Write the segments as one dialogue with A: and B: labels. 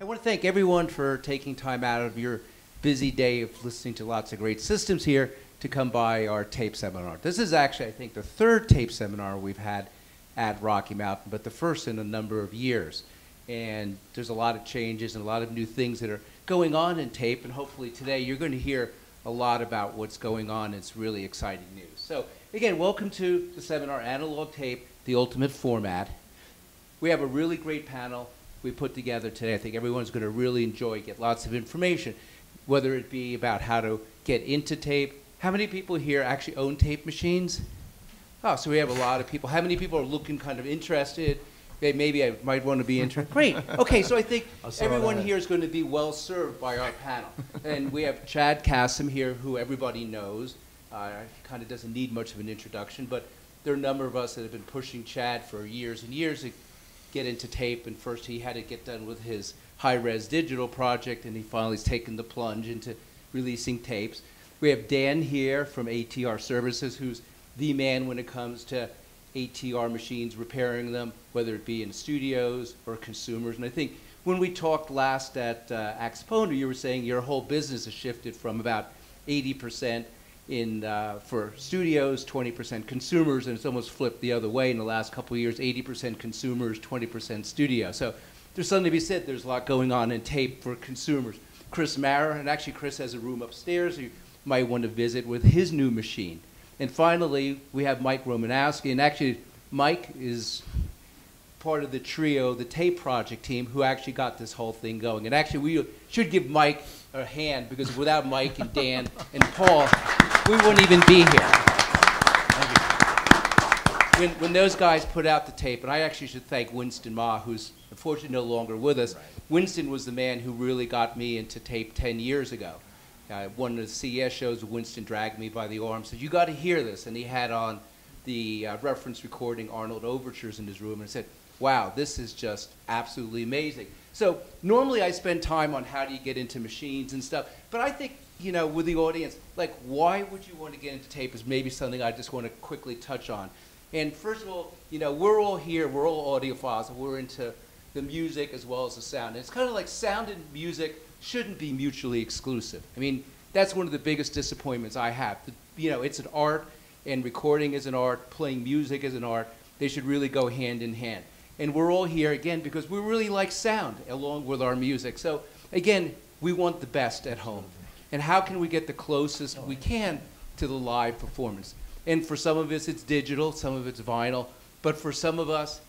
A: I want to thank everyone for taking time out of your busy day of listening to lots of great systems here to come by our tape seminar. This is actually, I think, the third tape seminar we've had at Rocky Mountain, but the first in a number of years. And there's a lot of changes and a lot of new things that are going on in tape, and hopefully today you're going to hear a lot about what's going on. It's really exciting news. So again, welcome to the seminar, Analog Tape, the Ultimate Format. We have a really great panel we put together today. I think everyone's going to really enjoy, get lots of information, whether it be about how to get into tape. How many people here actually own tape machines? Oh, so we have a lot of people. How many people are looking kind of interested? Maybe I might want to be interested. Great. Okay, so I think everyone here is going to be well served by our panel. And we have Chad Kassem here, who everybody knows. Kind of doesn't need much of an introduction, but there are a number of us that have been pushing Chad for years and years to get into tape, and first he had to get done with his high-res digital project, and he finally has taken the plunge into releasing tapes. We have Dan here from ATR Services, who's the man when it comes to ATR machines, repairing them, whether it be in studios or consumers. And I think when we talked last at Axpona, you were saying your whole business has shifted from about 80% for studios, 20% consumers, and it's almost flipped the other way in the last couple of years, 80% consumers, 20% studio. So there's something to be said. There's a lot going on in tape for consumers. Chris Mara, and actually Chris has a room upstairs you might want to visit with his new machine. And finally, we have Mike Romanowski, and actually Mike is part of the trio, the tape project team, who actually got this whole thing going. And actually, we should give Mike a hand, because without Mike and Dan and Paul, we wouldn't even be here. Thank you. When those guys put out the tape, and I actually should thank Winston Ma, who's unfortunately no longer with us. Right. Winston was the man who really got me into tape 10 years ago. One of the CES shows, Winston dragged me by the arm, said, "You got to hear this." And he had on the reference recording Arnold Overtures in his room, and said, "Wow, this is just absolutely amazing." So normally I spend time on how do you get into machines and stuff, but I think, you know, with the audience, like, why would you want to get into tape is maybe something I just want to quickly touch on. And first of all, you know, we're all here, we're all audiophiles, and we're into the music as well as the sound. And it's kind of like sound and music shouldn't be mutually exclusive. I mean, that's one of the biggest disappointments I have. You know, it's an art, and recording is an art, playing music is an art. They should really go hand in hand. And we're all here, again, because we really like sound along with our music. So, again, we want the best at home. And how can we get the closest we can to the live performance? And for some of us, it's digital, some of it's vinyl. But for some of us,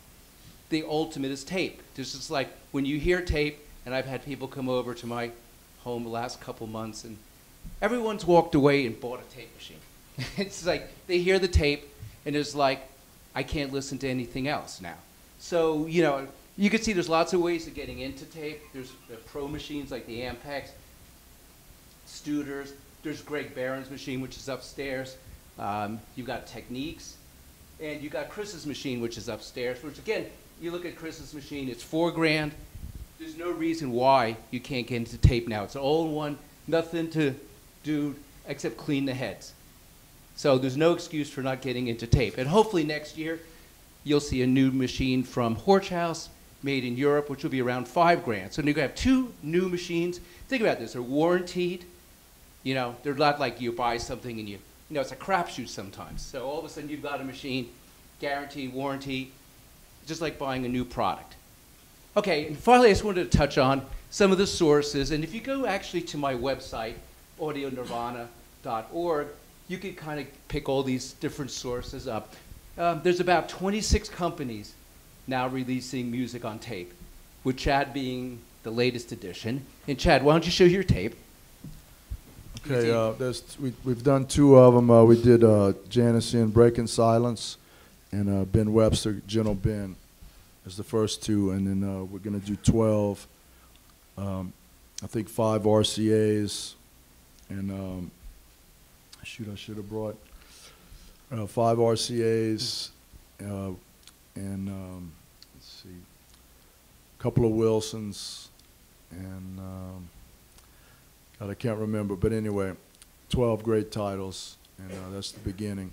A: the ultimate is tape. This is like when you hear tape, and I've had people come over to my home the last couple months, and everyone's walked away and bought a tape machine. It's like they hear the tape, and it's like, I can't listen to anything else now. So, you know, you can see there's lots of ways of getting into tape. There's the pro machines like the Ampex, Studers. There's Greg Barron's machine, which is upstairs. You've got Techniques, and you've got Chris's machine, which is upstairs, which, again, you look at Chris's machine, it's $4,000. There's no reason why you can't get into tape now. It's all in one, nothing to do except clean the heads. So there's no excuse for not getting into tape. And hopefully next year, you'll see a new machine from Horchhaus, made in Europe, which will be around $5,000. So you're gonna have two new machines. Think about this, they're warranted. You know, they're not like you buy something and you know, it's a crapshoot sometimes. So all of a sudden you've got a machine, guaranteed, warranty, just like buying a new product. Okay, and finally I just wanted to touch on some of the sources. And if you go actually to my website, audionirvana.org, you can kind of pick all these different sources up. There's about 26 companies now releasing music on tape, with Chad being the latest edition. And Chad, why don't you show your tape?
B: Okay, we've done two of them. We did Janison, Breaking Silence, and Ben Webster, Gentle Ben, as the first two. And then we're going to do 12, I think 5 RCAs, and shoot, I should have brought 5 RCAs, and let's see, a couple of Wilsons, and God, I can't remember, but anyway, 12 great titles, and that's the beginning.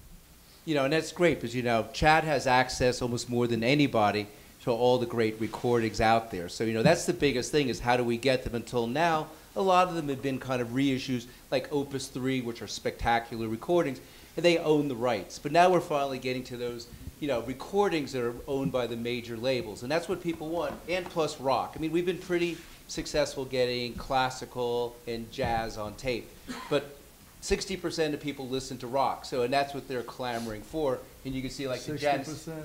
A: You know, and that's great because, you know, Chad has access almost more than anybody to all the great recordings out there. So, you know, that's the biggest thing, is how do we get them? Until now, a lot of them have been kind of reissues, like Opus 3, which are spectacular recordings, and they own the rights. But now we're finally getting to those, you know, recordings that are owned by the major labels, and that's what people want, and plus rock. I mean, we've been pretty successful getting classical and jazz on tape, but 60% of people listen to rock, so, and that's what they're clamoring for. And you can see, like,
B: 60%?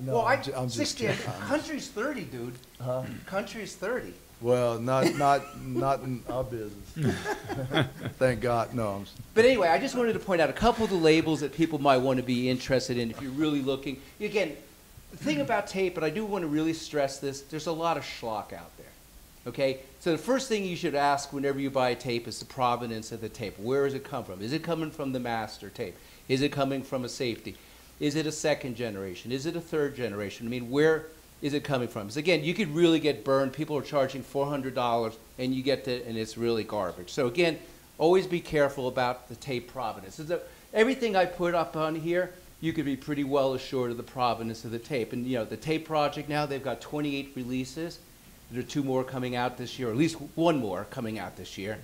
B: No,
A: well,
B: I'm just
A: 60.
B: kidding.
A: Country's 30, dude.
B: Huh?
A: Country's 30.
B: Well, not in our business. Thank God. No.
A: But anyway, I just wanted to point out a couple of the labels that people might want to be interested in if you're really looking. Again, the thing about tape, and I do want to really stress this, there's a lot of schlock out there. Okay? So the first thing you should ask whenever you buy a tape is the provenance of the tape. Where does it come from? Is it coming from the master tape? Is it coming from a safety? Is it a second generation? Is it a third generation? I mean, where is it coming from? Because again, you could really get burned. People are charging $400 and you get to, and it's really garbage. So again, always be careful about the tape provenance. So everything I put up on here, you could be pretty well assured of the provenance of the tape. And you know, the Tape Project now, they've got 28 releases. There are 2 more coming out this year, or at least 1 more coming out this year.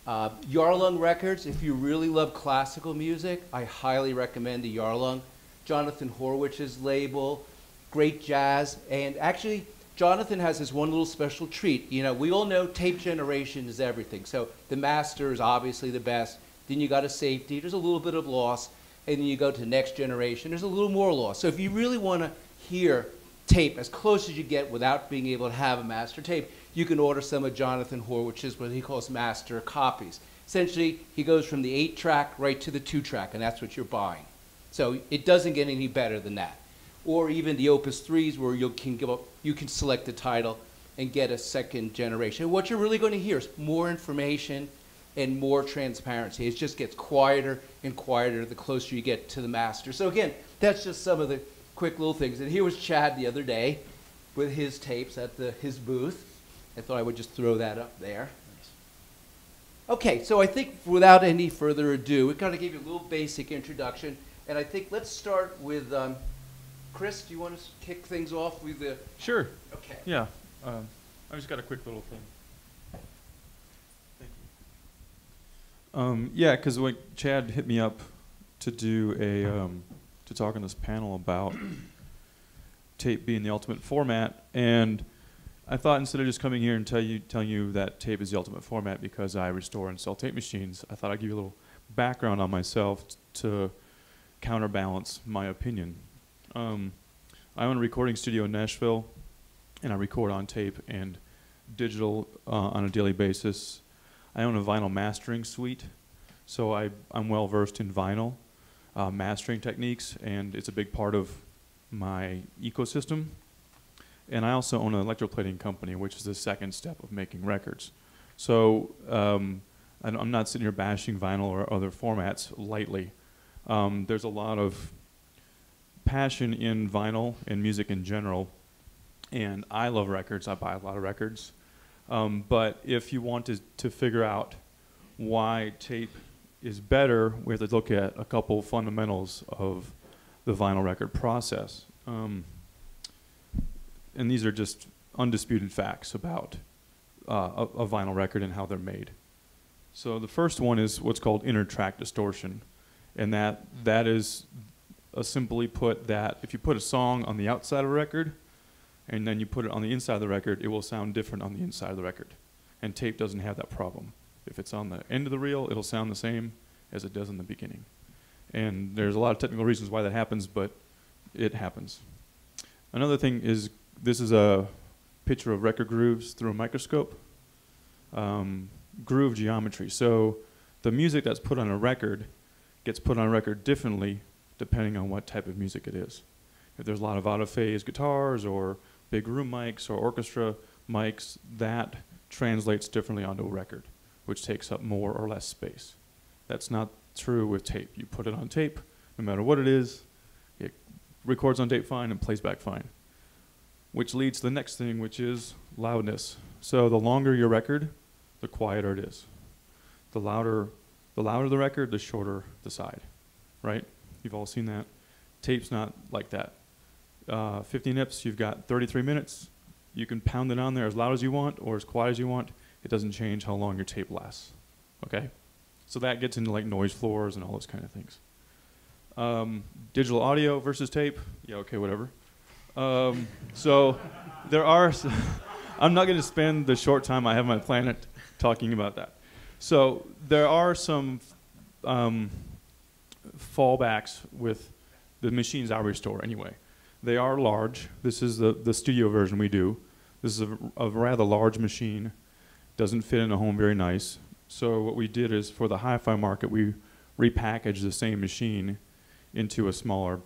A: Yarlung Records, if you really love classical music, I highly recommend the Yarlung. Jonathan Horwich's label, great jazz, and actually, Jonathan has this one little special treat. You know, we all know tape generation is everything. So the master is obviously the best. Then you got a safety. There's a little bit of loss. And then you go to next generation. There's a little more loss. So if you really want to hear tape as close as you get without being able to have a master tape, you can order some of Jonathan Horwich's, what he calls master copies. Essentially, he goes from the 8-track right to the 2-track, and that's what you're buying. So it doesn't get any better than that. Or even the Opus 3s, where you can select the title and get a second generation. What you're really going to hear is more information and more transparency. It just gets quieter and quieter the closer you get to the master. So again, that's just some of the quick little things. And here was Chad the other day with his tapes at his booth. I thought I would just throw that up there. Okay, so I think without any further ado, we kind of gave you a little basic introduction. And I think let's start with Chris, do you want to kick things off with the...
C: Sure.
A: Okay.
C: Yeah. I just got a quick little thing. Thank you. Yeah, because when Chad hit me up to do to talk on this panel about tape being the ultimate format, and I thought instead of just coming here and telling you that tape is the ultimate format because I restore and sell tape machines, I thought I'd give you a little background on myself to counterbalance my opinion. I own a recording studio in Nashville, and I record on tape and digital on a daily basis. I own a vinyl mastering suite, so I'm well versed in vinyl mastering techniques, and it's a big part of my ecosystem. And I also own an electroplating company, which is the second step of making records. So I'm not sitting here bashing vinyl or other formats lightly. There's a lot of passion in vinyl and music in general, and I love records. I buy a lot of records. But if you want to figure out why tape is better, we have to look at a couple fundamentals of the vinyl record process. And these are just undisputed facts about a vinyl record and how they're made. So the first one is what's called inter-track distortion. And that is simply put that if you put a song on the outside of a record and then you put it on the inside of the record, it will sound different on the inside of the record. And tape doesn't have that problem. If it's on the end of the reel, it'll sound the same as it does in the beginning. And there's a lot of technical reasons why that happens, but it happens. Another thing is, this is a picture of record grooves through a microscope. Groove geometry. So the music that's put on a record gets put on a record differently depending on what type of music it is. If there's a lot of out-of-phase guitars or big room mics or orchestra mics, that translates differently onto a record, which takes up more or less space. That's not true with tape. You put it on tape, no matter what it is, it records on tape fine and plays back fine. Which leads to the next thing, which is loudness. So the longer your record, the quieter it is. The louder the record, the shorter the side, right? You've all seen that. Tape's not like that. 50 nips, you've got 33 minutes. You can pound it on there as loud as you want or as quiet as you want. It doesn't change how long your tape lasts. Okay? So that gets into like noise floors and all those kind of things. Digital audio versus tape. Yeah, okay, whatever. So there are, I'm not going to spend the short time I have on my planet talking about that. So there are some fallbacks with the machines I restore anyway. They are large. This is the studio version we do. This is a rather large machine. Doesn't fit in a home very nice. So what we did is for the hi-fi market, we repackaged the same machine into a smaller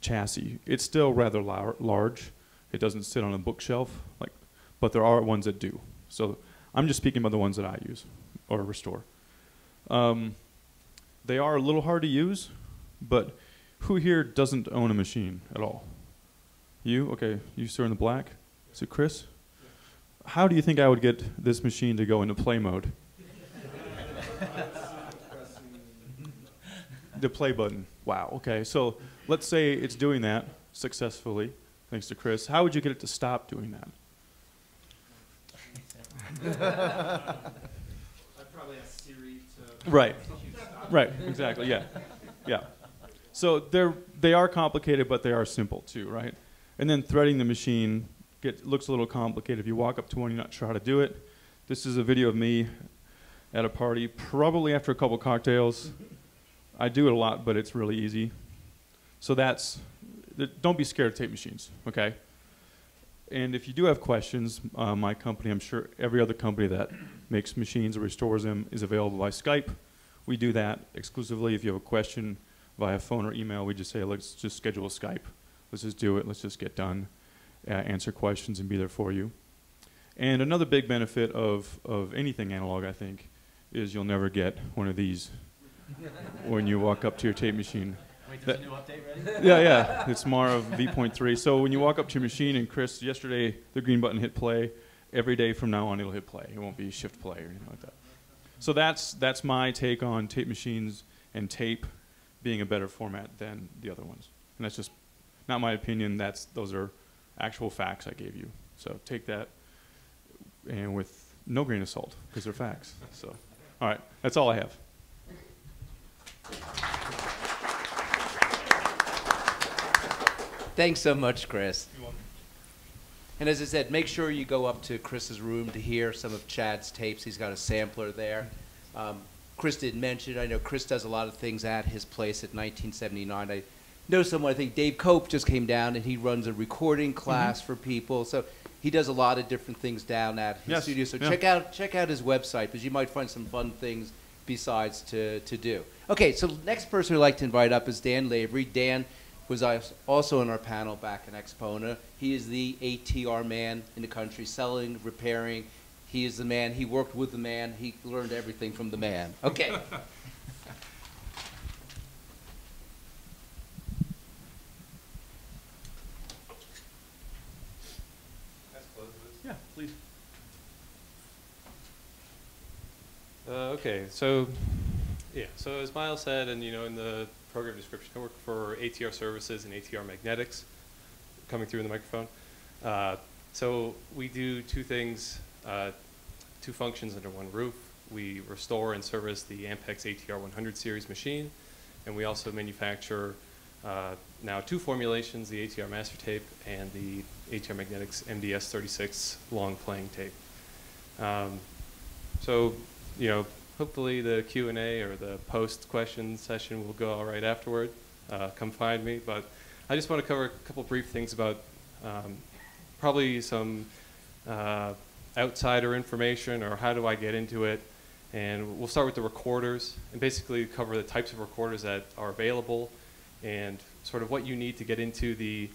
C: chassis. It's still rather large. It doesn't sit on a bookshelf, but there are ones that do. So I'm just speaking about the ones that I use or restore. They are a little hard to use, but who here doesn't own a machine at all? You? Okay, you sir in the black. Is it Chris? How do you think I would get this machine to go into play mode? The play button. Wow, okay. So let's say it's doing that successfully, thanks to Chris. How would you get it to stop doing that?
D: I'd probably ask Siri to...
C: Right. Right, exactly, yeah. Yeah. So they are complicated, but they are simple too, right? And then threading the machine looks a little complicated. If you walk up to one, you're not sure how to do it. This is a video of me at a party, probably after a couple cocktails. I do it a lot, but it's really easy. So don't be scared of tape machines, okay? And if you do have questions, my company, I'm sure every other company that makes machines or restores them is available by Skype. We do that exclusively. If you have a question via phone or email, we just say, let's just schedule a Skype. Let's just do it. Let's just get done, answer questions, and be there for you. And another big benefit of anything analog, I think, is you'll never get one of these when you walk up to your tape machine.
D: Wait, there's a new update ready?
C: Yeah. It's Mara V.3. So when you walk up to your machine, and Chris, yesterday the green button hit play. Every day from now on, it'll hit play. It won't be shift play or anything like that. So that's my take on tape machines and tape being a better format than the other ones. And that's just not my opinion. Those are actual facts I gave you. So take that and with no grain of salt, because they're facts. So, all right, that's all I have.
A: Thanks so much, Chris. And as I said, make sure you go up to Chris's room to hear some of Chad's tapes. He's got a sampler there. Chris didn't mention, I know Chris does a lot of things at his place at 1979. I know someone, I think Dave Cope just came down, and he runs a recording class for people. So he does a lot of different things down at his studio. So check out his website, because you might find some fun things besides to do. Okay, so the next person I'd like to invite up is Dan Labrie. Dan was also on our panel back in Expona. He is the ATR man in the country, selling, repairing. He is the man. He worked with the man. He learned everything from the man. Okay.
C: Yeah, please.
D: Okay, so as Myles said, and in the program description, I work for ATR Services and ATR Magnetics, coming through in the microphone. So we do two things, two functions under one roof. We restore and service the Ampex ATR 100 series machine, and we also manufacture now two formulations, the ATR Master Tape and the ATR Magnetics MDS 36 long playing tape. So, hopefully the Q&A or the post-question session will go all right afterward. Come find me. But I just want to cover a couple brief things about probably some outsider information, or how do I get into it. And we'll start with the recorders and basically cover the types of recorders that are available and sort of what you need to get into the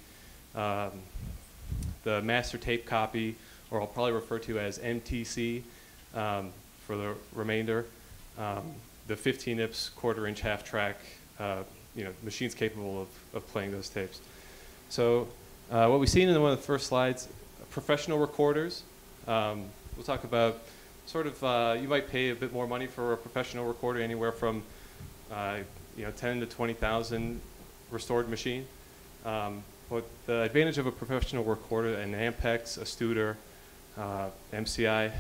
D: master tape copy, or I'll probably refer to as MTC for the remainder. The 15 IPS quarter-inch half-track, machines capable of playing those tapes. So what we've seen in one of the first slides, professional recorders. We'll talk about sort of, you might pay a bit more money for a professional recorder, anywhere from 10 to 20,000 restored machine. what the advantage of a professional recorder, an Ampex, a Studer, MCI,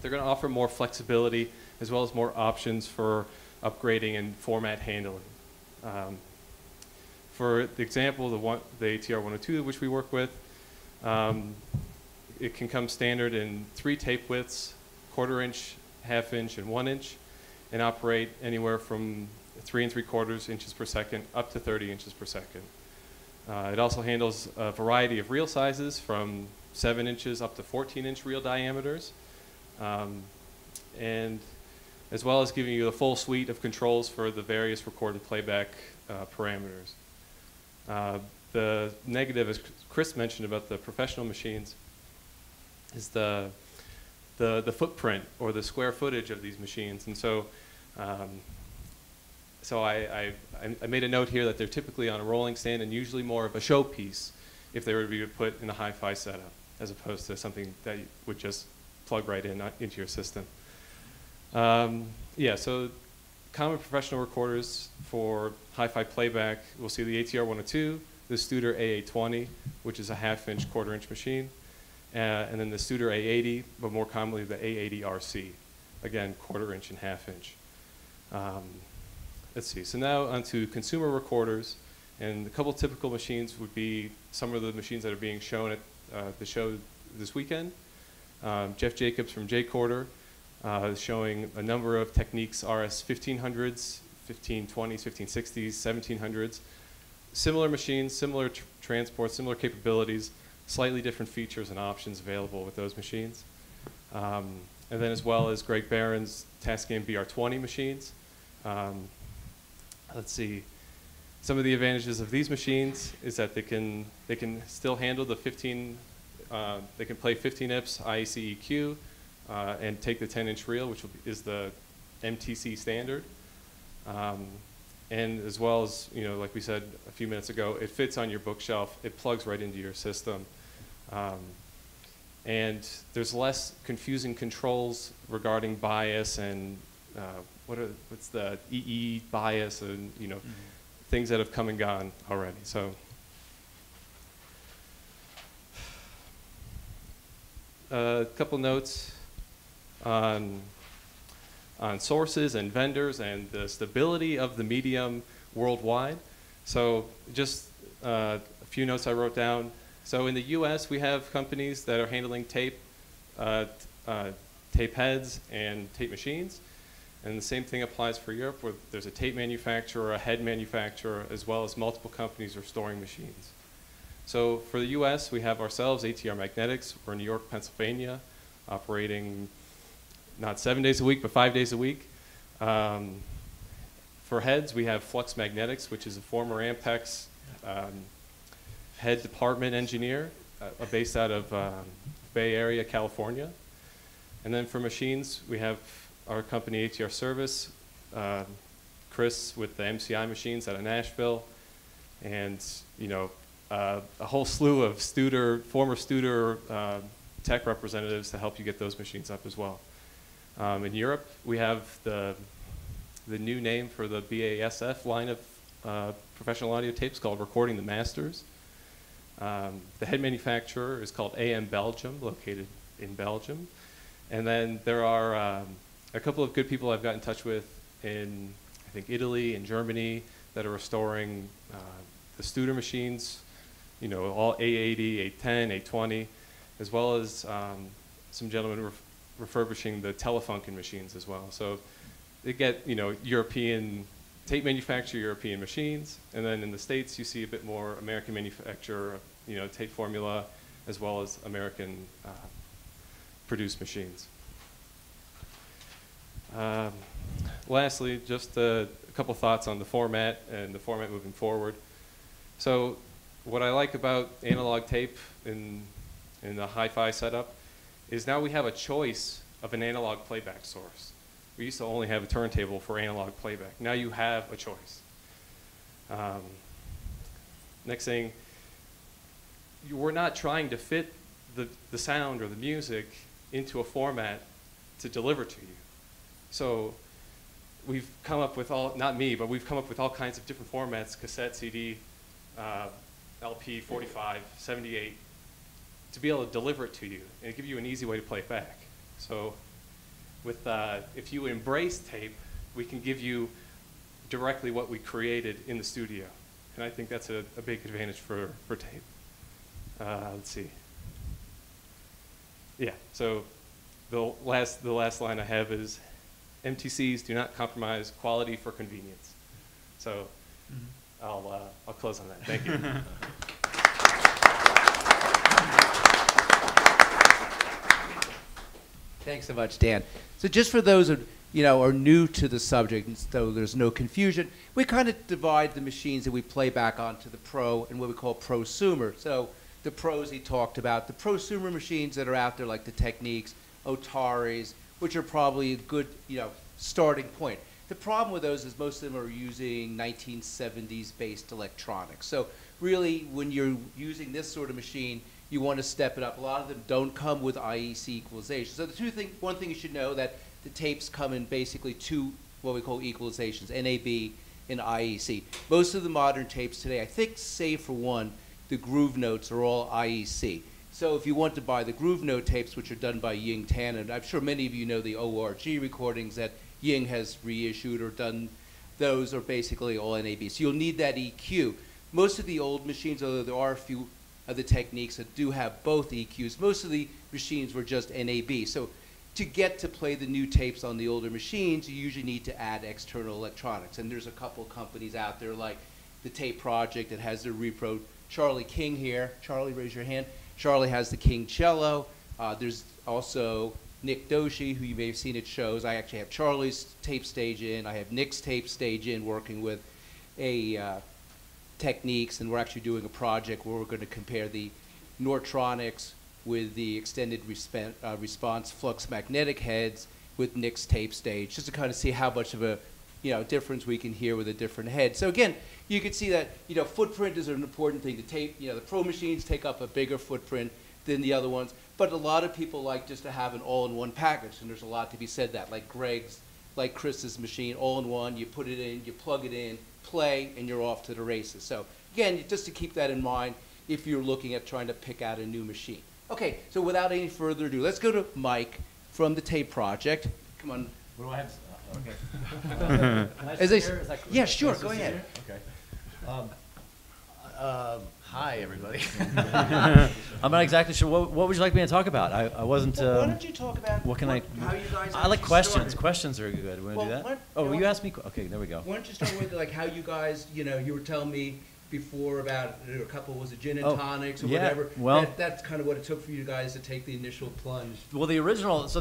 D: they're going to offer more flexibility as well as more options for upgrading and format handling. For the example, the ATR-102, which we work with, it can come standard in 3 tape widths, 1/4 inch, 1/2 inch, and 1 inch, and operate anywhere from 3 3/4 inches per second up to 30 inches per second. It also handles a variety of reel sizes from 7 inches up to 14-inch reel diameters, and as well as giving you a full suite of controls for the various record and playback parameters. The negative, as Chris mentioned about the professional machines, is the footprint or the square footage of these machines. And so, I made a note here that they're typically on a rolling stand and usually more of a showpiece if they were to be put in a hi-fi setup, as opposed to something that would just plug right in into your system. Yeah, so common professional recorders for hi-fi playback, we'll see the ATR-102, the Studer AA20, which is a 1/2 inch, 1/4 inch machine, and then the Studer A80, but more commonly the A80RC, again, 1/4 inch and 1/2 inch. Let's see, so now onto consumer recorders, and a couple typical machines would be some of the machines that are being shown at the show this weekend. Jeff Jacobs from Jcorder is showing a number of Technics RS-1500s, 1520s, 1560s, 1700s. Similar machines, similar transport, similar capabilities, slightly different features and options available with those machines. And then as well as Greg Barron's Tascam BR20 machines. Let's see. Some of the advantages of these machines is that they can still handle the 15, they can play 15 IPS IEC EQ and take the 10-inch reel, which is the MTC standard. And as well as, you know, like we said a few minutes ago, it fits on your bookshelf. It plugs right into your system. And there's less confusing controls regarding bias and what's the EE bias and, you know, things that have come and gone already. So a couple notes on sources and vendors and the stability of the medium worldwide. So just a few notes I wrote down. So in the US, we have companies that are handling tape heads and tape machines. And the same thing applies for Europe, where there's a tape manufacturer, a head manufacturer, as well as multiple companies restoring machines. So for the US, we have ourselves, ATR Magnetics. We're in New York, Pennsylvania, operating not 7 days a week, but 5 days a week. For heads, we have Flux Magnetics, which is a former Ampex head department engineer based out of Bay Area, California. And then for machines, we have our company ATR Service, Chris with the MCI machines out of Nashville, and you know a whole slew of former Studer tech representatives to help you get those machines up as well. In Europe, we have the new name for the BASF line of professional audio tapes called Recording the Masters. The head manufacturer is called AM Belgium, located in Belgium. And then there are a couple of good people I've got in touch with in, I think, Italy and Germany that are restoring the Studer machines, you know, all A80, A10, A20, as well as some gentlemen refurbishing the Telefunken machines as well. So they get, you know, European tape manufacturer, European machines, and then in the States you see a bit more American manufacturer, you know, tape formula, as well as American produced machines. Lastly, just a couple thoughts on the format and the format moving forward. So what I like about analog tape in the hi-fi setup is now we have a choice of an analog playback source. We used to only have a turntable for analog playback. Now you have a choice. Next thing, we're not trying to fit the sound or the music into a format to deliver to you. So we've come up with not me, but we've come up with all kinds of different formats, cassette, CD, LP 45, 78, to be able to deliver it to you and give you an easy way to play it back. So with, if you embrace tape, we can give you directly what we created in the studio. And I think that's a big advantage for tape. Let's see. Yeah, so the last line I have is, MTCs do not compromise quality for convenience. So I'll close on that. Thank you.
A: Thanks so much, Dan. So just for those who are new to the subject, and so there's no confusion, we kind of divide the machines that we play back onto the pro and what we call prosumer. So the pros he talked about, the prosumer machines that are out there like the Techniques, Otaris, which are probably a good starting point. The problem with those is most of them are using 1970s based electronics. So really, when you're using this sort of machine, you want to step it up. A lot of them don't come with IEC equalization. So one thing you should know that the tapes come in basically two what we call equalizations, NAB and IEC. Most of the modern tapes today, I think save for one, the groove notes are all IEC. So if you want to buy the groove note tapes, which are done by Ying Tan, and I'm sure many of you know the ORG recordings that Ying has reissued or done, those are basically all NAB. So you'll need that EQ. Most of the old machines, although there are a few of the Techniques that do have both EQs, most of the machines were just NAB. So to get to play the new tapes on the older machines, you usually need to add external electronics. And there's a couple companies out there like the Tape Project that has their repro. Charlie King here. Charlie, raise your hand. Charlie has the King cello. There's also Nick Doshi, who you may have seen at shows. I actually have Charlie's tape stage in. I have Nick's tape stage in, working with a Techniques, and we're actually doing a project where we're going to compare the Nortronics with the extended response flux magnetic heads with Nick's tape stage, just to kind of see how much of a difference we can hear with a different head. So again, you can see that footprint is an important thing. The tape, the pro machines take up a bigger footprint than the other ones, but a lot of people like just to have an all-in-one package, and there's a lot to be said that, like Greg's, like Chris's machine, all-in-one. You put it in, you plug it in, play, and you're off to the races. So again, just to keep that in mind if you're looking at trying to pick out a new machine. Okay, so without any further ado, let's go to Mike from the Tape Project. Come on.
E: What do I have? Okay.
A: Yeah, sure, go ahead.
E: Okay. Hi, everybody. I'm not exactly sure. What would you like me to talk about? I wasn't.
A: Well, why don't you talk about
E: what can
A: how you guys
E: I like questions.
A: started.
E: Questions are good. Want to do that? Oh, you asked me. Okay, there we go.
A: Why don't you start with like how you guys, you were telling me before about a couple, was it gin and tonics or whatever?
E: Well,
A: that's kind of what it took for you guys to take the initial plunge.
E: Well, the original, so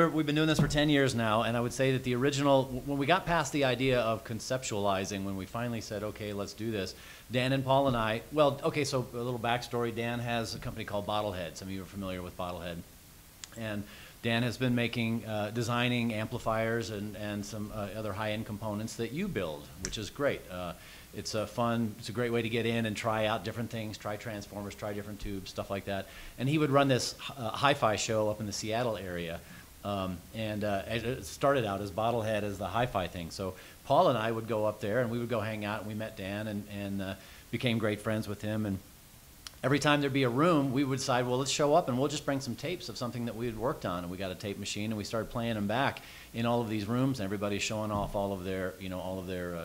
E: we've been doing this for 10 years now, and I would say that the original, when we got past the idea of conceptualizing, when we finally said, okay, let's do this, Dan and Paul and I, so a little backstory. Dan has a company called Bottlehead. Some of you are familiar with Bottlehead. And Dan has been making, designing amplifiers and some other high-end components that you build, which is great. It's a great way to get in and try out different things, try transformers, try different tubes, stuff like that. And he would run this hi-fi show up in the Seattle area. It started out as Bottlehead as the hi-fi thing. So Paul and I would go up there and we would go hang out, and we met Dan and became great friends with him. And every time there'd be a room, we would decide, well, let's show up and we'll just bring some tapes of something that we had worked on. And we got a tape machine and we started playing them back in all of these rooms, and everybody's showing off all of their,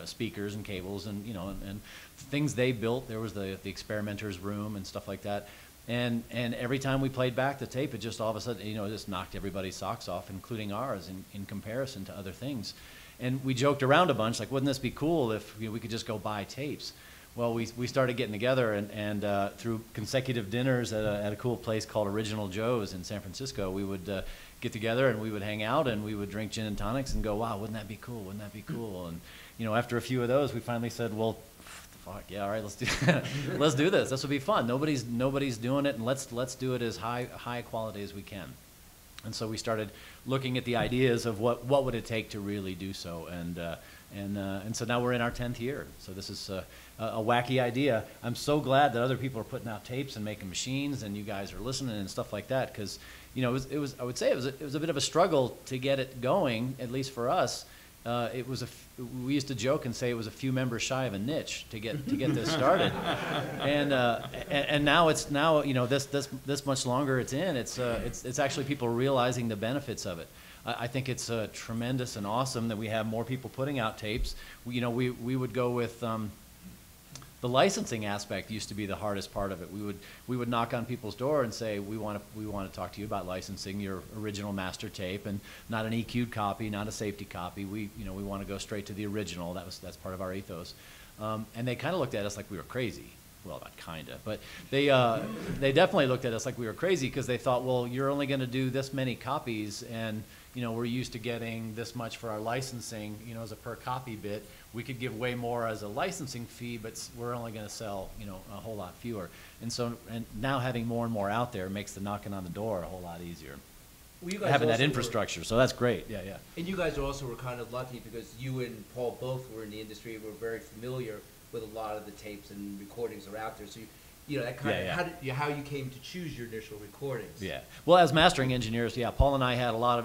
E: speakers and cables and, and things they built. There was the experimenter's room and stuff like that. And every time we played back the tape, it just all of a sudden, it just knocked everybody's socks off, including ours, in comparison to other things. And we joked around a bunch, like, wouldn't this be cool if we could just go buy tapes? Well, we started getting together, and through consecutive dinners at a cool place called Original Joe's in San Francisco, we would get together and we would hang out and we would drink gin and tonics and go, wow, wouldn't that be cool? Wouldn't that be cool? And after a few of those, we finally said, well, fuck yeah, all right, let's do this. This will be fun. Nobody's doing it, and let's do it as high quality as we can. And so we started looking at the ideas of what would it take to really do so, and so now we're in our 10th year. So this is a wacky idea. I'm so glad that other people are putting out tapes and making machines, and you guys are listening and stuff like that, because I would say it was a bit of a struggle to get it going, at least for us, we used to joke and say it was a few members shy of a niche to get this started, and now this much longer it's in, it's actually people realizing the benefits of it. I think it's tremendous and awesome that we have more people putting out tapes. We would go with the licensing aspect used to be the hardest part of it. We would knock on people's door and say, we want to talk to you about licensing your original master tape, and not an EQ'd copy, not a safety copy. We want to go straight to the original. That's part of our ethos. And they kind of looked at us like we were crazy. Well, not kinda, but they definitely looked at us like we were crazy, because they thought, well, you're only going to do this many copies, and we're used to getting this much for our licensing, as a per copy bit. We could give way more as a licensing fee, but we're only going to sell, a whole lot fewer. And now having more and more out there makes the knocking on the door a whole lot easier.
A: Well, you guys
E: having that
A: also
E: infrastructure, so that's great. Yeah.
A: And you guys also were kind of lucky, because you and Paul both were in the industry, were very familiar with a lot of the tapes and recordings that are out there. So that kind of how you came to choose your initial recordings. Yeah.
E: Well, as mastering engineers, Paul and I had a lot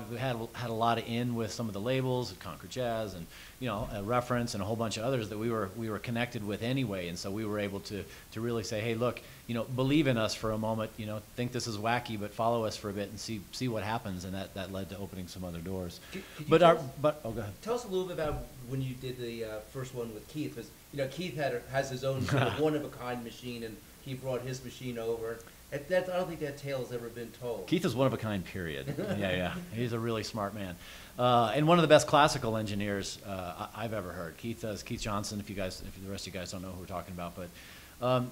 E: of in with some of the labels, Concord Jazz, and a Reference, and a whole bunch of others that we were connected with anyway. And so we were able to really say, hey, look, believe in us for a moment. Think this is wacky, but follow us for a bit and see what happens. And that led to opening some other doors.
A: Go ahead.
E: Tell
A: us a little bit about when you did the first one with Keith. Because Keith has his own sort of one-of-a-kind machine, and he brought his machine over. I don't think that tale has ever been told.
E: Keith is one of a kind, period. Yeah. He's a really smart man. And one of the best classical engineers I've ever heard. Keith Johnson, if the rest of you guys don't know who we're talking about. But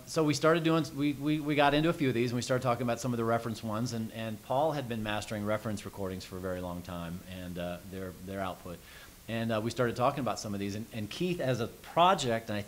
E: so we started doing, we got into a few of these, and we started talking about some of the reference ones. And Paul had been mastering reference recordings for a very long time, and their output. And we started talking about some of these. And Keith, as a project, and I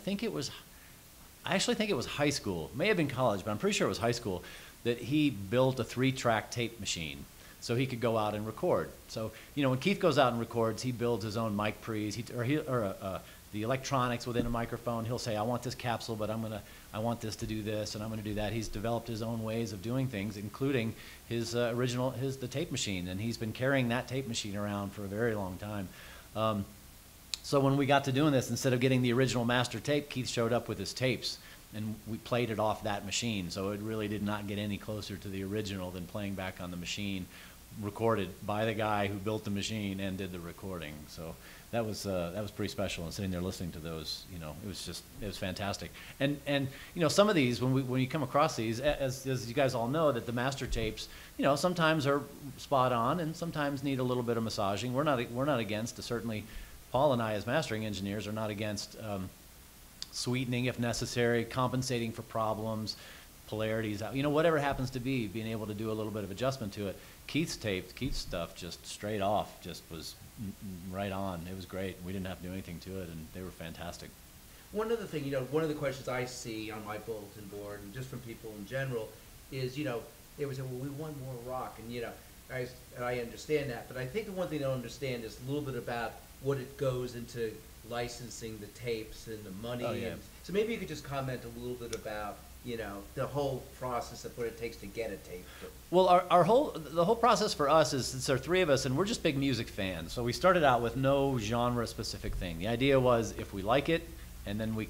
E: actually think it was high school, may have been college, but I'm pretty sure it was high school, that he built a 3-track tape machine so he could go out and record. So, when Keith goes out and records, he builds his own mic pre's, the electronics within a microphone. He'll say, I want this capsule, but I want this to do this, and I'm going to do that. He's developed his own ways of doing things, including the tape machine, and he's been carrying that tape machine around for a very long time. So when we got to doing this, instead of getting the original master tape, Keith showed up with his tapes, and we played it off that machine. So it really did not get any closer to the original than playing back on the machine, recorded by the guy who built the machine and did the recording. So that was pretty special. And sitting there listening to those, it was fantastic. And some of these, when you come across these, as you guys all know, that the master tapes, sometimes are spot on and sometimes need a little bit of massaging. We're not against, certainly. Paul and I, as mastering engineers, are not against sweetening if necessary, compensating for problems, polarities, whatever happens to be, being able to do a little bit of adjustment to it. Keith's stuff just straight off just was right on. It was great. We didn't have to do anything to it, and they were fantastic.
A: One other thing, one of the questions I see on my bulletin board, and just from people in general, is, they would say, well, we want more rock, and, I understand that, but I think the one thing they don't understand is a little bit about what it goes into licensing the tapes and the money.
E: Oh, yeah.
A: So maybe you could just comment a little bit about, the whole process of what it takes to get a tape.
E: Well, the whole process for us is, since there are 3 of us, and we're just big music fans, so we started out with no genre-specific thing. The idea was, if we like it, and then we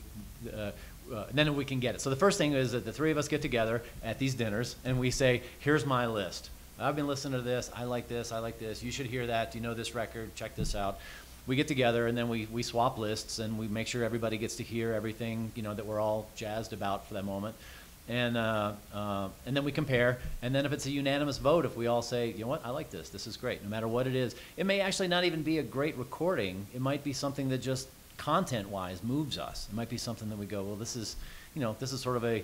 E: can get it. So the first thing is that the 3 of us get together at these dinners, and we say, here's my list. I've been listening to this. I like this. I like this. You should hear that. Do you know this record? Check this out. We get together, and then we swap lists, and we make sure everybody gets to hear everything, that we're all jazzed about for that moment. And then we compare, and then if it's a unanimous vote, if we all say, you know what, I like this. This is great, no matter what it is. It may actually not even be a great recording. It might be something that just content-wise moves us. It might be something that we go, well, this is sort of a,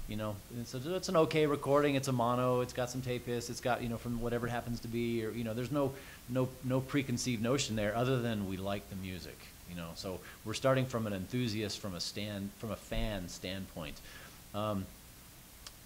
E: it's an okay recording. It's a mono. It's got some tape hiss. It's got, from whatever it happens to be, or, there's no preconceived notion there other than we like the music, So we're starting from an enthusiast, from a fan standpoint.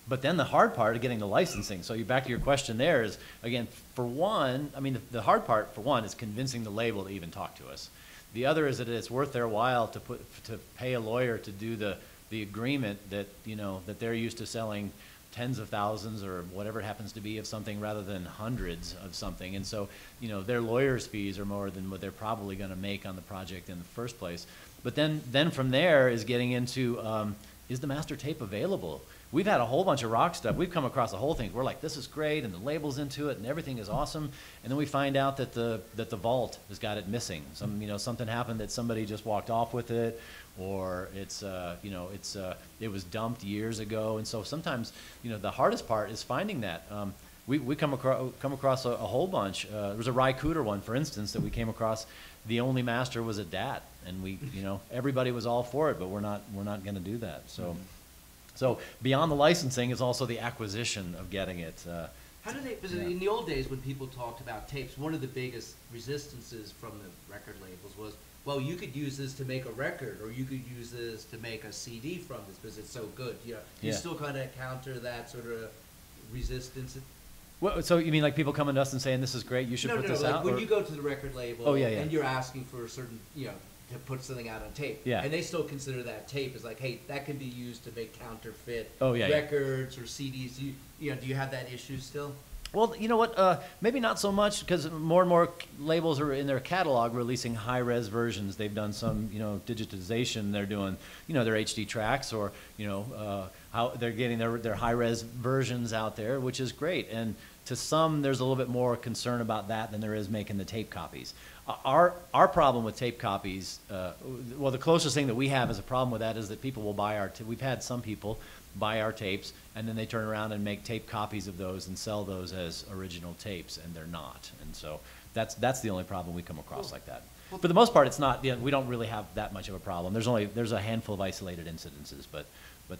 E: But then the hard part of getting the licensing. So back to your question there is, again, for one, the hard part for one is convincing the label to even talk to us. The other is that it's worth their while to pay a lawyer to do the agreement that that they're used to selling tens of thousands or whatever it happens to be of something rather than hundreds of something. And so, you know, their lawyers' fees are more than what they're probably going to make on the project in the first place. But then from there is getting into, is the master tape available? We've had a whole bunch of rock stuff. We've come across the whole thing. We're like, this is great, and the label's into it, and everything is awesome. And then we find out that the vault has got it missing. Something happened that somebody just walked off with it, or it was dumped years ago. And so sometimes, you know, the hardest part is finding that. We come across a whole bunch. There was a Ry Cooder one, for instance, that we came across. The only master was a DAT, and everybody was all for it, but we're not going to do that. So. So beyond the licensing is also the acquisition of getting it.
A: How do they, because in the old days when people talked about tapes, one of the biggest resistances from the record labels was, well, you could use this to make a record, or you could use this to make a CD from this because it's so good. You still kind of counter that sort of resistance.
E: Well, so you mean like people coming to us and saying, this is great, you should put this out?
A: When you go to the record label
E: yeah.
A: and you're asking for a certain, to put something out on tape.
E: Yeah.
A: And they still consider that tape as like, hey, that can be used to make counterfeit
E: yeah.
A: records or CDs. Do you have that issue still?
E: Well, you know what? Maybe not so much, because more and more labels are in their catalog releasing high-res versions. They've done some, digitization. They're doing, their HD tracks, or how they're getting their high-res versions out there, which is great. And to some, there's a little bit more concern about that than there is making the tape copies. Our problem with tape copies, well, the closest thing that we have as a problem with that is that people will buy our. We've had some people buy our tapes, and then they turn around and make tape copies of those and sell those as original tapes, and they're not. And so that's the only problem we come across like that. For the most part, it's not. We don't really have that much of a problem. There's a handful of isolated incidences, but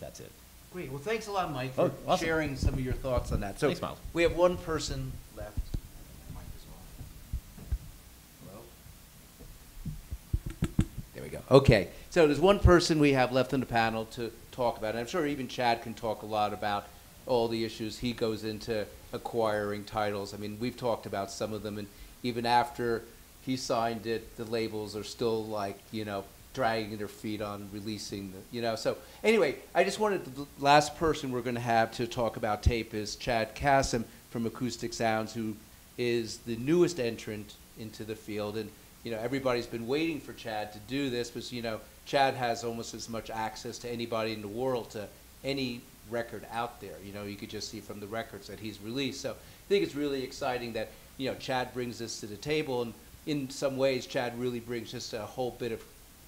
E: that's it.
A: Great. Well, thanks a lot, Mike, for
E: awesome.
A: sharing some of your thoughts on that. So
E: thanks, Myles.
A: We have one person left. Mike as well. Hello? There we go. Okay. So there's one person we have left on the panel to talk about. And I'm sure even Chad can talk a lot about all the issues he goes into acquiring titles. I mean, we've talked about some of them, and even after he signed it, the labels are still like, dragging their feet on releasing the, So anyway, I just wanted the last person we're going to have to talk about tape is Chad Kassem from Acoustic Sounds, who is the newest entrant into the field. And, everybody's been waiting for Chad to do this because, Chad has almost as much access to anybody in the world to any record out there. You could just see from the records that he's released. So I think it's really exciting that, Chad brings this to the table. And in some ways, Chad really brings just a whole bit of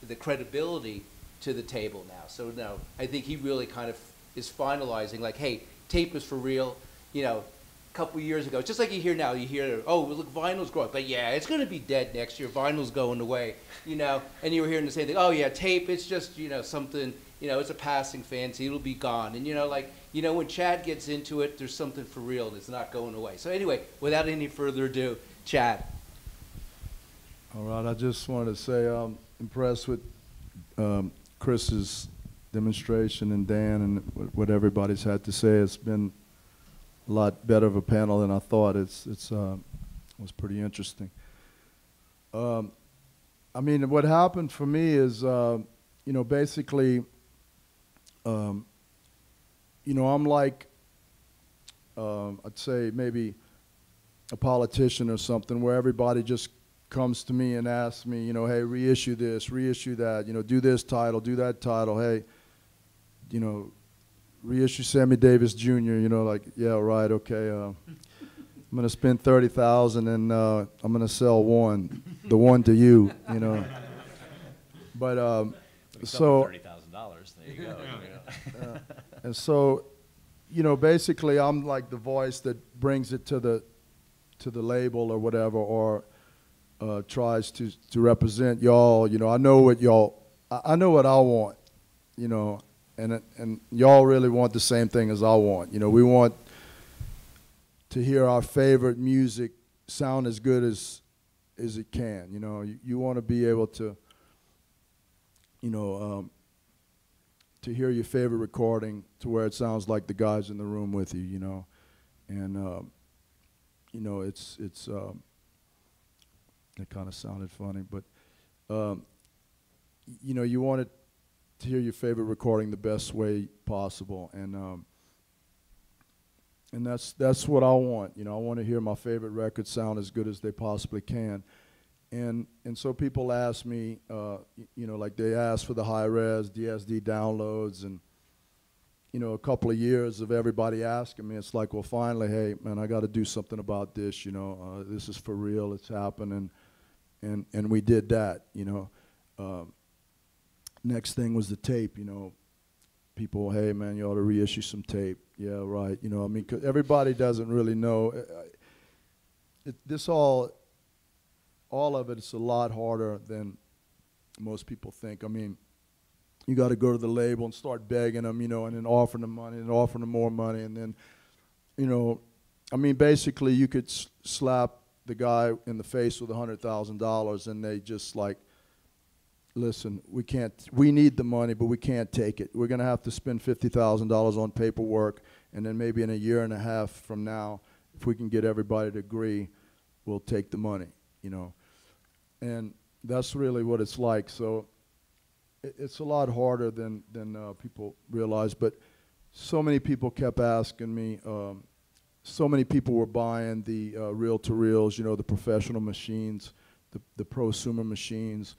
A: the credibility to the table now. So now I think he really kind of is finalizing, like, hey, tape is for real. A couple years ago, just like you hear now, oh, look, vinyl's growing, but yeah, it's going to be dead next year. Vinyl's going away, and you were hearing the same thing. Oh yeah, tape, it's just, something, it's a passing fancy. It'll be gone. And when Chad gets into it, there's something for real, and it's not going away. So anyway, without any further ado, Chad.
B: All right, I just wanted to say I'm impressed with Chris's demonstration and Dan and what everybody's had to say. It's been a lot better of a panel than I thought. It was pretty interesting. I mean, what happened for me is, basically, I'm like, I'd say maybe a politician or something, where everybody just comes to me and asks me, hey, reissue this, reissue that, do this title, do that title, hey, reissue Sammy Davis Jr., like, yeah, right, okay, I'm going to spend $30,000 and I'm going to sell the one to you, But, so.
E: $30,000, there you go.
B: And so, basically I'm like the voice that brings it to the label or whatever, or tries to represent y'all. I know what I know what I want, and y'all really want the same thing as I want. We want to hear our favorite music sound as good as it can. You want to be able to, to hear your favorite recording to where it sounds like the guys in the room with you, and it's that kind of sounded funny, but you want it to hear your favorite recording the best way possible, and And that's what I want. You know, I want to hear my favorite records sound as good as they possibly can. And so people ask me, you know, like they ask for the high-res DSD downloads, and, you know, a couple of years of everybody asking me, it's like, well, finally, hey, man, I got to do something about this, you know. This is for real. It's happening. And we did that, you know. Next thing was the tape, you know. People, hey, man, you ought to reissue some tape. Yeah, right. You know, I mean, 'cause everybody doesn't really know. All of it is a lot harder than most people think. I mean, you got to go to the label and start begging them, you know, and then offering them money and offering them more money. And then, you know, I mean, basically you could slap the guy in the face with $100,000 and they just like, listen, we need the money, but we can't take it. We're going to have to spend $50,000 on paperwork, and then maybe in a year and a half from now, if we can get everybody to agree, we'll take the money, you know. And that's really what it's like. So it's a lot harder than people realize, but so many people kept asking me, so many people were buying the reel-to-reels, you know, the professional machines, the prosumer machines,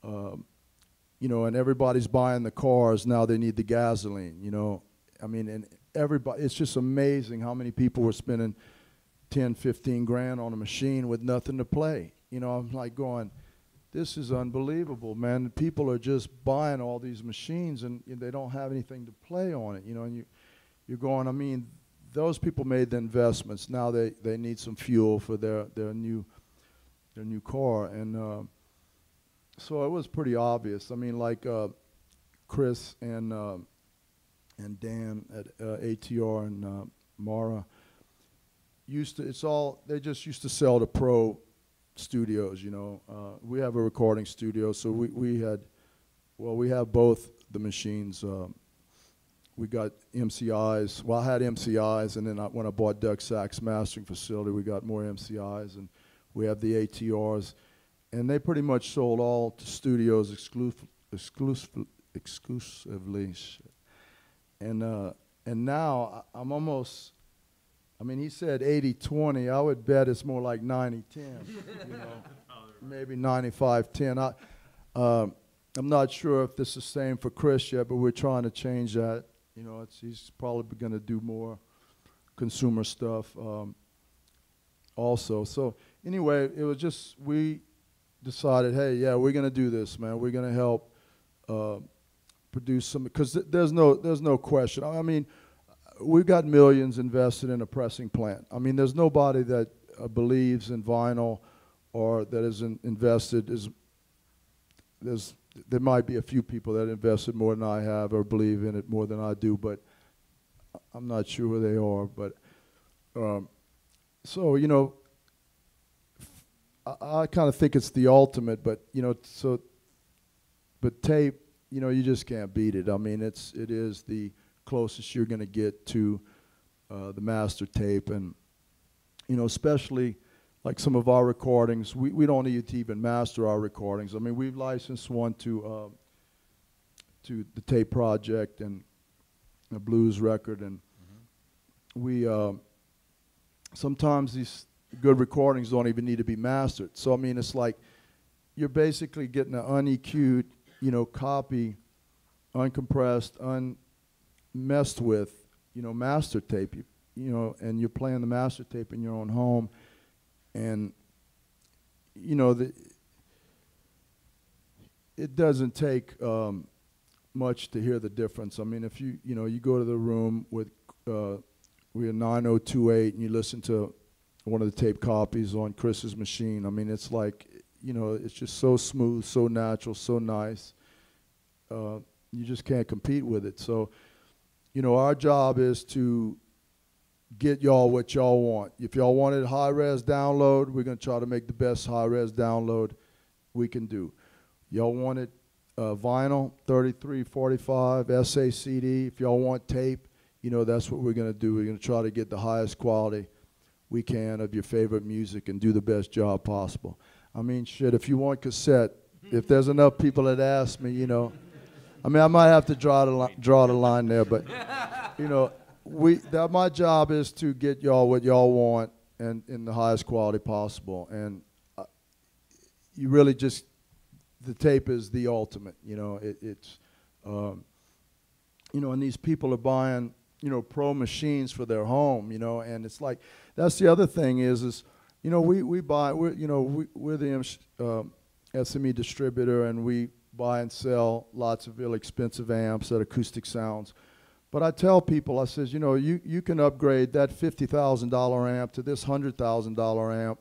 B: you know, and everybody's buying the cars. Now they need the gasoline, you know. I mean, and everybody, it's just amazing how many people were spending 10, 15 grand on a machine with nothing to play. You know, I'm like going, this is unbelievable, man. People are just buying all these machines and they don't have anything to play on it, you know, and you're going, I mean, those people made the investments. Now they need some fuel for their new car. And so it was pretty obvious. I mean, like Chris and Dan at ATR and Mara they just used to sell to pro studios, you know. We have a recording studio, so we have both the machines. We got MCIs. Well, I had MCIs, and then when I bought Doug Sack's mastering facility, we got more MCIs, and we have the ATRs. And they pretty much sold all to studios exclusively. And now I'm almost, I mean, he said 80-20. I would bet it's more like 90-10, you know, maybe 95-10. I'm not sure if this is the same for Chris yet, but we're trying to change that. You know, he's probably going to do more consumer stuff also. So anyway, it was just, we decided, hey, yeah, we're going to do this, man. We're going to help produce some, because there's no question. I mean, we've got millions invested in a pressing plant. I mean, there's nobody that believes in vinyl or that isn't invested. There might be a few people that invested more than I have or believe in it more than I do, but I'm not sure who they are. But so, you know, I kind of think it's the ultimate, but, you know, but tape, you know, you just can't beat it. I mean, it is the closest you're going to get to the master tape. And, you know, especially like some of our recordings, we don't need to even master our recordings. I mean, we've licensed one to the Tape Project and a blues record, and we sometimes these good recordings don't even need to be mastered. So I mean, it's like you're basically getting an uneq'd, you know, copy, uncompressed, unmessed with, you know, master tape. You know, and you're playing the master tape in your own home. And, you know, it doesn't take much to hear the difference. I mean, if you go to the room with we have 9028 and you listen to one of the tape copies on Chris's machine, I mean, it's like, you know, it's just so smooth, so natural, so nice. You just can't compete with it. So, you know, our job is to get y'all what y'all want. If y'all wanted high-res download, we're going to try to make the best high-res download we can do. Y'all wanted vinyl, 33, 45, SACD. If y'all want tape, you know, that's what we're going to do. We're going to try to get the highest quality we can of your favorite music and do the best job possible. I mean, shit, if you want cassette, if there's enough people that ask me, you know, I mean, I might have to draw the line there, but, you know, my job is to get y'all what y'all want and in the highest quality possible. And you really just, the tape is the ultimate, you know. It's, you know, and these people are buying, you know, pro machines for their home, you know, and it's like, that's the other thing is, you know, we're the SME distributor, and we buy and sell lots of really expensive amps at Acoustic Sounds. But I tell people, I says, you know, you can upgrade that $50,000 amp to this $100,000 amp,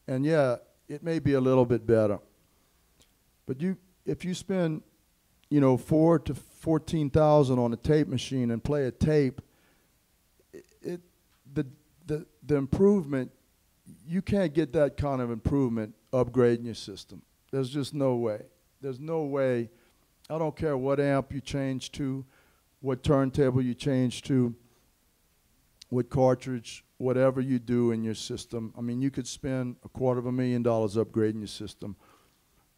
B: and yeah, it may be a little bit better. But if you spend, you know, $4,000 to $14,000 on a tape machine and play a tape, the improvement, you can't get that kind of improvement upgrading your system. There's just no way. There's no way. I don't care what amp you change to, what turntable you change to, what cartridge, whatever you do in your system. I mean, you could spend $250,000 upgrading your system,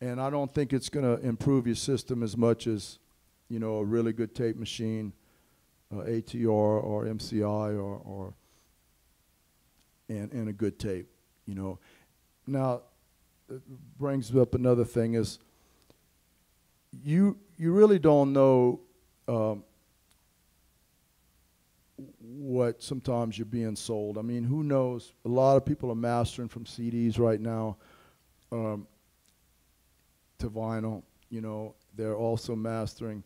B: and I don't think it's going to improve your system as much as, you know, a really good tape machine, ATR or MCI and a good tape, you know. Now, it brings up another thing is you really don't know what sometimes you're being sold. I mean, who knows? A lot of people are mastering from CDs right now to vinyl. You know, they're also mastering,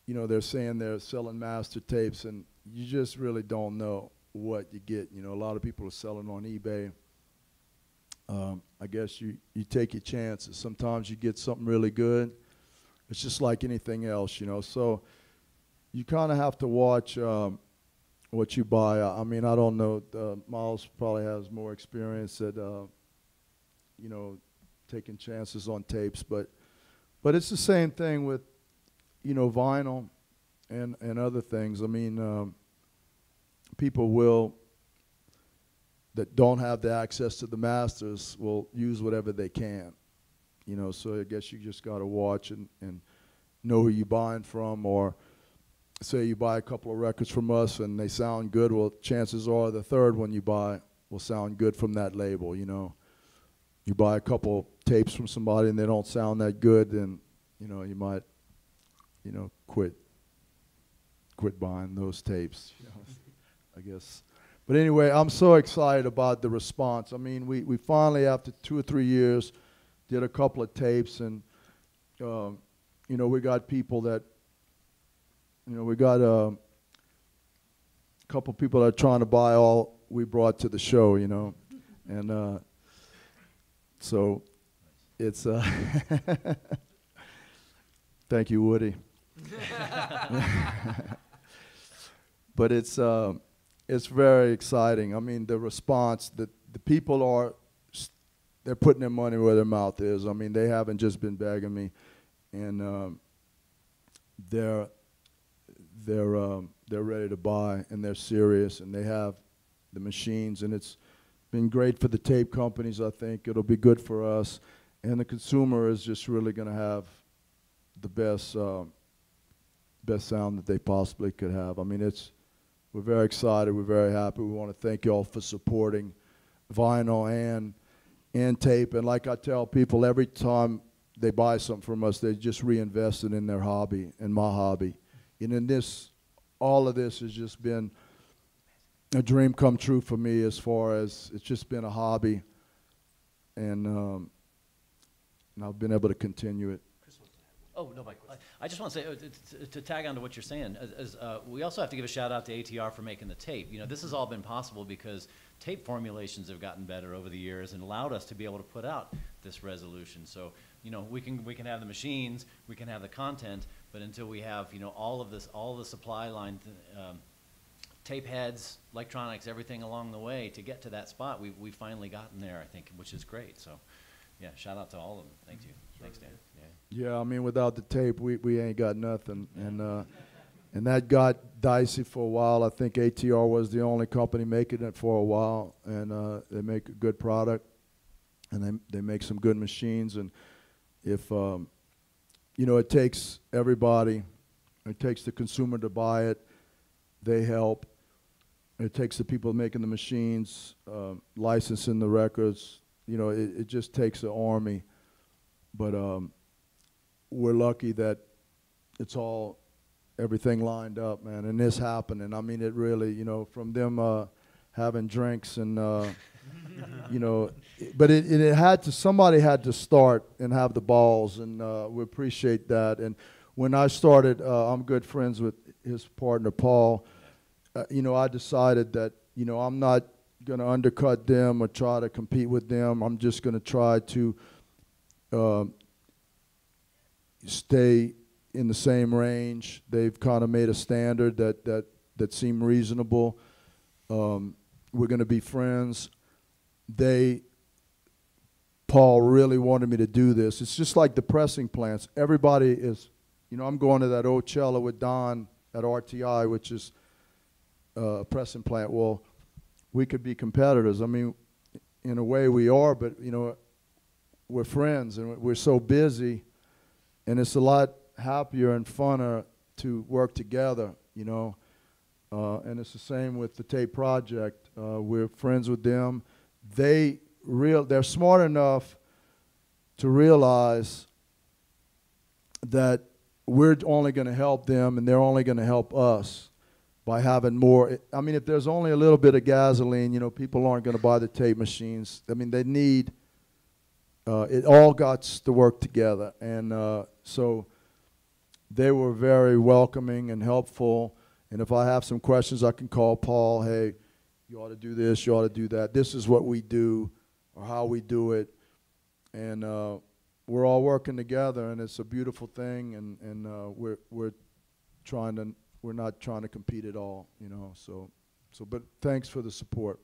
B: you know, they're saying they're selling master tapes, and you just really don't know what you get. You know, a lot of people are selling on eBay. I guess you take your chances. Sometimes you get something really good. It's just like anything else, you know. So you kind of have to watch what you buy. I mean, I don't know. Myles probably has more experience at, you know, taking chances on tapes. But it's the same thing with, you know, vinyl and other things. I mean, people that don't have the access to the masters will use whatever they can, you know. So I guess you just got to watch and know who you're buying from. Or say you buy a couple of records from us and they sound good, well, chances are the third one you buy will sound good from that label, you know. You buy a couple tapes from somebody and they don't sound that good, then, you know, you might, you know, quit buying those tapes, you know, I guess. But anyway, I'm so excited about the response. I mean, we finally, after 2 or 3 years, did a couple of tapes, and, you know, we got people that, you know, we got a couple people that are trying to buy all we brought to the show, you know. And so it's, thank you, Woody. But it's very exciting. I mean, the response, the people are, they're putting their money where their mouth is. I mean, they haven't just been begging me, and they're ready to buy, and they're serious, and they have the machines, and it's been great for the tape companies. I think it'll be good for us, and the consumer is just really going to have the best sound that they possibly could have. I mean, we're very excited. We're very happy. We want to thank you all for supporting vinyl and tape. And like I tell people, every time they buy something from us, they just reinvest it in their hobby, in my hobby. And in this, all of this has just been a dream come true for me, as far as it's just been a hobby. And I've been able to continue it.
E: Oh, no, Mike. I just want to say, to tag on to what you're saying, we also have to give a shout out to ATR for making the tape. You know, this has all been possible because tape formulations have gotten better over the years and allowed us to be able to put out this resolution. So, you know, we can have the machines, we can have the content, but until we have, you know, all of the supply line, tape heads, electronics, everything along the way to get to that spot, we've finally gotten there, I think, which is great. So, yeah, shout out to all of them. Thank you. Thanks, Dan.
B: Yeah, I mean, without the tape, we ain't got nothing. And that got dicey for a while. I think ATR was the only company making it for a while, and they make a good product, and they make some good machines. And if, you know, it takes everybody, it takes the consumer to buy it, they help. It takes the people making the machines, licensing the records. You know, it just takes an army. But we're lucky that it's all, everything lined up, man. And this happened. And I mean, it really, you know, from them having drinks and, you know, but it had to, somebody had to start and have the balls. And we appreciate that. And when I started, I'm good friends with his partner, Paul. You know, I decided that, you know, I'm not going to undercut them or try to compete with them. I'm just going to try to stay in the same range. They've kind of made a standard that seemed reasonable. We're going to be friends. Paul really wanted me to do this. It's just like the pressing plants. Everybody is, you know, I'm going to that Ocello with Don at RTI, which is a pressing plant. Well, we could be competitors. I mean, in a way we are, but, you know, we're friends and we're so busy, and it's a lot happier and funner to work together, you know. And it's the same with the tape project. We're friends with them. They're smart enough to realize that we're only going to help them and they're only going to help us by having more. I mean, if there's only a little bit of gasoline, you know, people aren't going to buy the tape machines. I mean, they need, it all got to work together. And so they were very welcoming and helpful. And if I have some questions, I can call Paul. Hey, you ought to do this, you ought to do that. This is what we do or how we do it. And we're all working together, and it's a beautiful thing. And we're not trying to compete at all, you know. So but thanks for the support.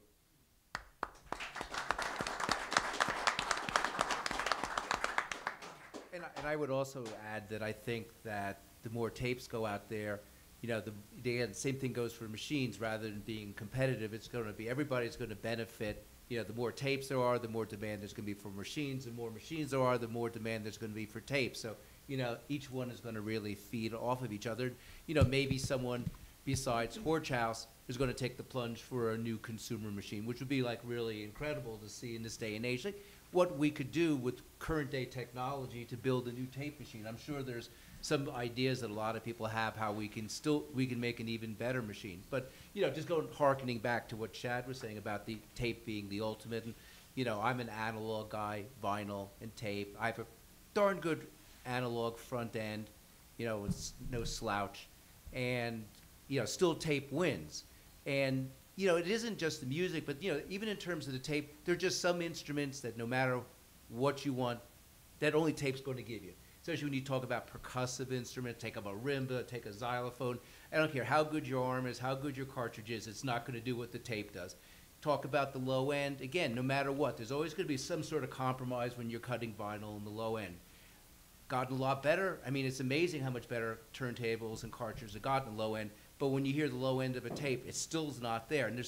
A: And I would also add that I think that the more tapes go out there, you know, the same thing goes for machines. Rather than being competitive, it's going to be, everybody's going to benefit. You know, the more tapes there are, the more demand there's going to be for machines. The more machines there are, the more demand there's going to be for tapes. So, you know, each one is going to really feed off of each other. You know, maybe someone besides Horch House is going to take the plunge for a new consumer machine, which would be like really incredible to see in this day and age. Like what we could do with current day technology to build a new tape machine. I'm sure there's some ideas that a lot of people have how we can make an even better machine. But, you know, just harkening back to what Chad was saying about the tape being the ultimate. And, you know, I'm an analog guy, vinyl and tape. I have a darn good analog front end, you know, it's no slouch. And, you know, still tape wins. And, you know, it isn't just the music, but, you know, even in terms of the tape, there are just some instruments that no matter what you want, that only tape's going to give you. Especially when you talk about percussive instruments, take a marimba, take a xylophone. I don't care how good your arm is, how good your cartridge is, it's not going to do what the tape does. Talk about the low end. Again, no matter what, there's always going to be some sort of compromise when you're cutting vinyl in the low end. Gotten a lot better. I mean, it's amazing how much better turntables and cartridges have gotten in the low end. But when you hear the low end of a tape, it still's not there. And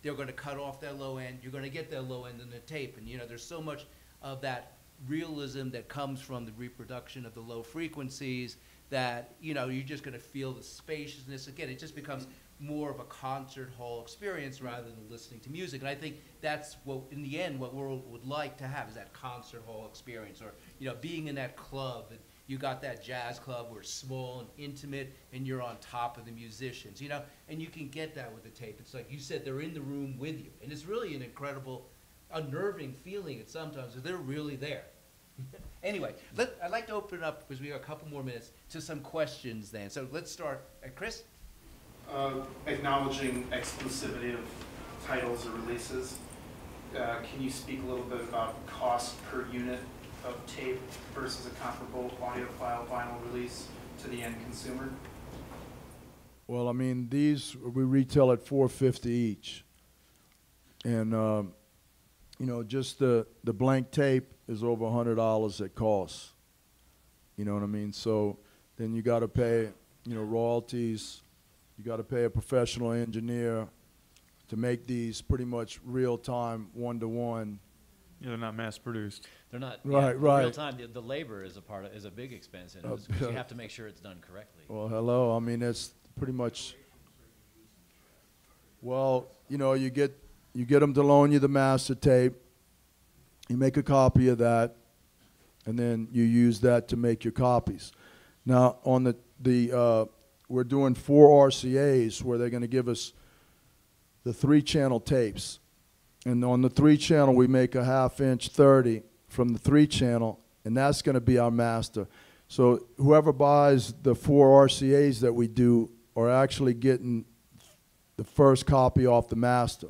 A: they're going to cut off that low end. You're going to get that low end in the tape. And, you know, there's so much of that realism that comes from the reproduction of the low frequencies that, you know, you're just going to feel the spaciousness. Again, it just becomes more of a concert hall experience rather than listening to music. And I think that's what, in the end, what we would like to have is that concert hall experience, or, you know, being in that club. And you got that jazz club where it's small and intimate and you're on top of the musicians, you know, and you can get that with the tape. It's like you said, they're in the room with you. And it's really an incredible, unnerving feeling at sometimes that they're really there. Anyway, I'd like to open it up, because we have a couple more minutes, to some questions then. So let's start. Chris?
F: Acknowledging exclusivity of titles or releases, can you speak a little bit about cost per unit of tape versus a comparable audiophile vinyl release to the end consumer?
B: Well, I mean, these we retail at $4.50 each. And, you know, just the blank tape is over $100 it costs. You know what I mean? So then you got to pay, you know, royalties. You got to pay a professional engineer to make these pretty much real-time, one-to-one.
C: Yeah, they're not mass-produced.
E: They're not.
B: Right,
E: yeah,
B: right.
E: Real time. The labor is a big expense in it, because you have to make sure it's done correctly.
B: Well, hello. I mean, it's pretty much. Well, you know, you get them to loan you the master tape. You make a copy of that, and then you use that to make your copies. Now, on we're doing 4 RCAs where they're going to give us the 3-channel tapes. And on the 3-channel, we make a 1/2-inch 30 from the 3-channel, and that's going to be our master. So whoever buys the 4 RCAs that we do are actually getting the first copy off the master,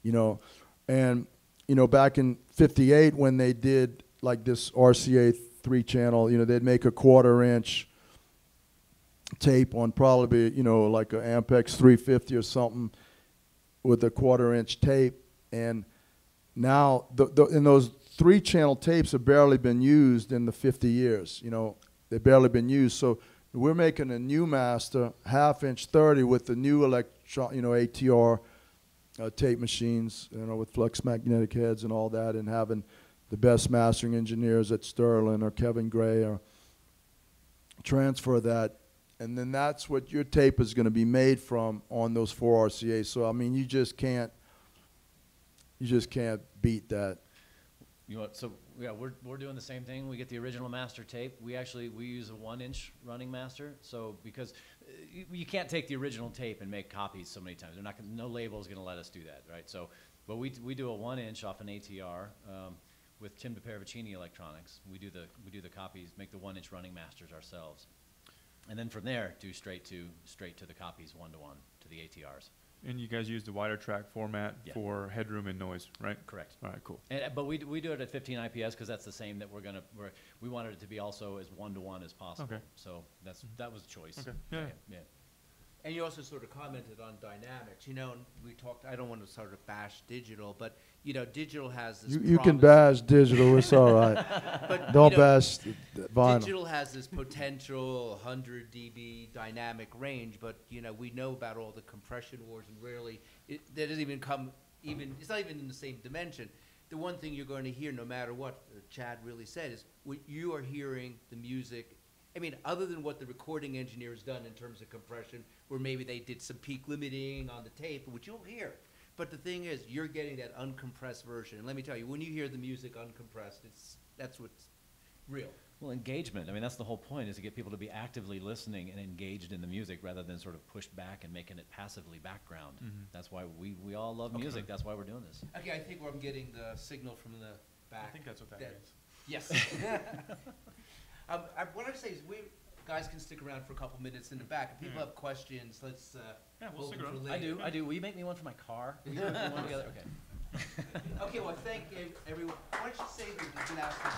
B: you know. And, you know, back in '58 when they did like this RCA 3-channel, you know, they'd make a 1/4-inch tape on probably, you know, like an Ampex 350 or something with a 1/4-inch tape. And now, and those 3-channel tapes have barely been used in the 50 years, you know. They've barely been used. So we're making a new master, 1/2-inch 30 with the new ATR tape machines, you know, with flux magnetic heads and all that, and having the best mastering engineers at Sterling or Kevin Gray or transfer that. And then that's what your tape is going to be made from on those 4 RCAs. So, I mean, you just can't beat that.
E: You know, so yeah, we're doing the same thing. We get the original master tape. We use a 1-inch running master. So because you can't take the original tape and make copies so many times. They're not no label is going to let us do that, right? So, but we do a 1-inch off an ATR with Tim DePeravicini Electronics. We do the copies, make the 1-inch running masters ourselves, and then from there do straight to the copies 1-to-1 to the ATRs.
C: And you guys use the wider track format for headroom and noise, right?
E: Correct.
C: All right, cool.
E: But we do it at 15 IPS because that's the same that we wanted it to be also as 1-to-1 as possible.
C: Okay.
E: So that was a choice.
C: Okay. Yeah.
E: Yeah.
A: And you also sort of commented on dynamics. You know, and we talked, I don't want to sort of bash digital, but, you know, digital has this
B: You can bash digital, it's all right.
A: But,
B: Don't
A: you know,
B: bash vinyl.
A: digital has this potential 100 dB dynamic range, but, you know, we know about all the compression wars, and rarely, that doesn't even it's not even in the same dimension. The one thing you're going to hear, no matter what Chad really said, is you are hearing the music. I mean, other than what the recording engineer has done in terms of compression, where maybe they did some peak limiting on the tape, which you'll hear. But the thing is, you're getting that uncompressed version. And let me tell you, when you hear the music uncompressed, that's what's real.
E: Well, engagement. I mean, that's the whole point, is to get people to be actively listening and engaged in the music rather than sort of pushed back and making it passively background. Mm-hmm. That's why we all love music. Okay. That's why we're doing this.
A: Okay, I think I'm getting the signal from the back.
C: I think that's what that means.
A: Yes. What I say is guys can stick around for a couple minutes in the back. If people have questions, let's
C: we'll stick around.
E: I do. Will you make me one for my car? We can do one together? Okay.
A: Okay, well, thank you, everyone. Why don't you say the announcement?